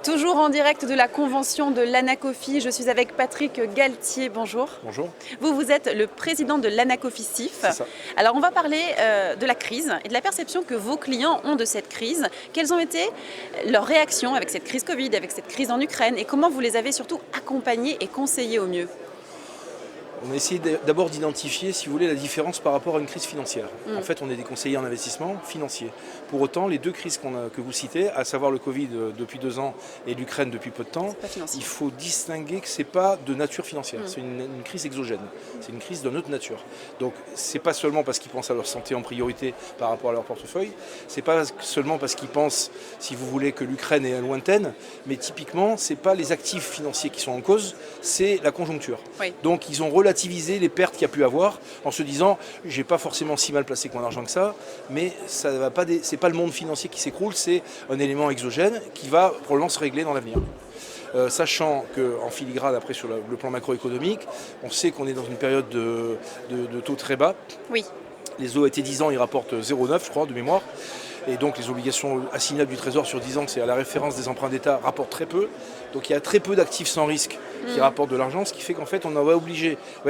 Toujours en direct de la convention de l'Anacofi, je suis avec Patrick Galtier, bonjour. Bonjour. Vous êtes le président de l'Anacofi CIF. C'est ça. Alors on va parler de la crise et de la perception que vos clients ont de cette crise. Quelles ont été leurs réactions avec cette crise Covid, avec cette crise en Ukraine et comment vous les avez surtout accompagnés et conseillés au mieux? On a essayé d'abord d'identifier, si vous voulez, la différence par rapport à une crise financière. En fait, on est des conseillers en investissement financier. Pour autant, les deux crises que vous citez, à savoir le Covid depuis 2 ans et l'Ukraine depuis peu de temps, il faut distinguer que ce n'est pas de nature financière. C'est une crise exogène. C'est une crise de notre nature. Donc, ce n'est pas seulement parce qu'ils pensent à leur santé en priorité par rapport à leur portefeuille. Ce n'est pas seulement parce qu'ils pensent, si vous voulez, que l'Ukraine est lointaine. Mais typiquement, ce n'est pas les actifs financiers qui sont en cause, c'est la conjoncture. Oui. Donc, ils ont relativiser les pertes qu'il y a pu avoir en se disant j'ai pas forcément si mal placé que mon argent que ça, mais ça va pas c'est pas le monde financier qui s'écroule, c'est un élément exogène qui va probablement se régler dans l'avenir. Sachant qu'en filigrane, après sur le plan macroéconomique, on sait qu'on est dans une période de taux très bas. Oui. Les OAT 10 ans, ils rapportent 0,9 je crois de mémoire. Et donc les obligations assignables du Trésor sur 10 ans, c'est à la référence des emprunts d'État, rapportent très peu. Donc il y a très peu d'actifs sans risque qui rapportent de l'argent, ce qui fait qu'en fait on va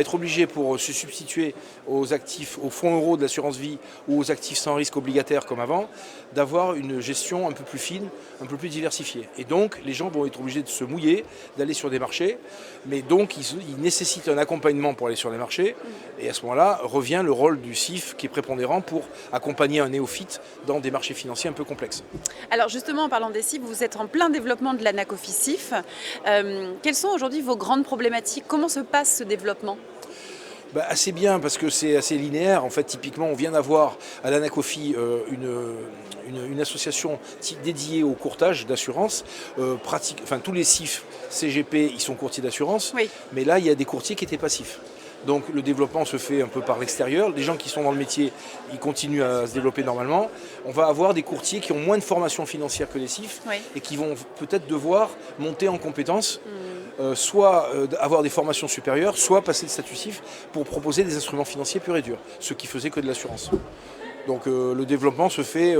être obligé pour se substituer aux actifs, aux fonds euros de l'assurance vie ou aux actifs sans risque obligataires comme avant, d'avoir une gestion un peu plus fine, un peu plus diversifiée. Et donc les gens vont être obligés de se mouiller, d'aller sur des marchés, mais donc ils nécessitent un accompagnement pour aller sur les marchés. Et à ce moment-là revient le rôle du CIF qui est prépondérant pour accompagner un néophyte dans des marchés financiers un peu complexes. Alors justement, en parlant des CIF, vous êtes en plein développement de l'Anacofi CIF. Quelles sont aujourd'hui vos grandes problématiques? Comment se passe ce développement? Assez bien, parce que c'est assez linéaire. En fait, typiquement, on vient d'avoir à l'Anacofi une association dédiée au courtage d'assurance. Tous les CIF, CGP, ils sont courtiers d'assurance, oui. Mais là, il y a des courtiers qui étaient passifs. Donc le développement se fait un peu par l'extérieur. Les gens qui sont dans le métier, ils continuent à se développer normalement. On va avoir des courtiers qui ont moins de formation financière que les CIF, oui. Et qui vont peut-être devoir monter en compétences, soit avoir des formations supérieures, soit passer le statut CIF pour proposer des instruments financiers purs et durs, ceux qui faisaient que de l'assurance. Donc le développement se fait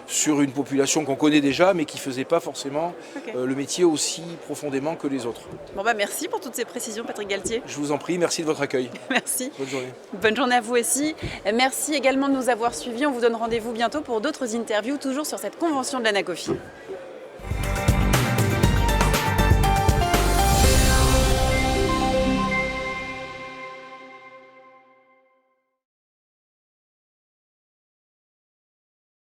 sur une population qu'on connaît déjà, mais qui ne faisait pas forcément le métier aussi profondément que les autres. Bon merci pour toutes ces précisions, Patrick Galtier. Je vous en prie, merci de votre accueil. Merci. Bonne journée. Bonne journée à vous aussi. Merci également de nous avoir suivis. On vous donne rendez-vous bientôt pour d'autres interviews, toujours sur cette convention de l'Anacofi.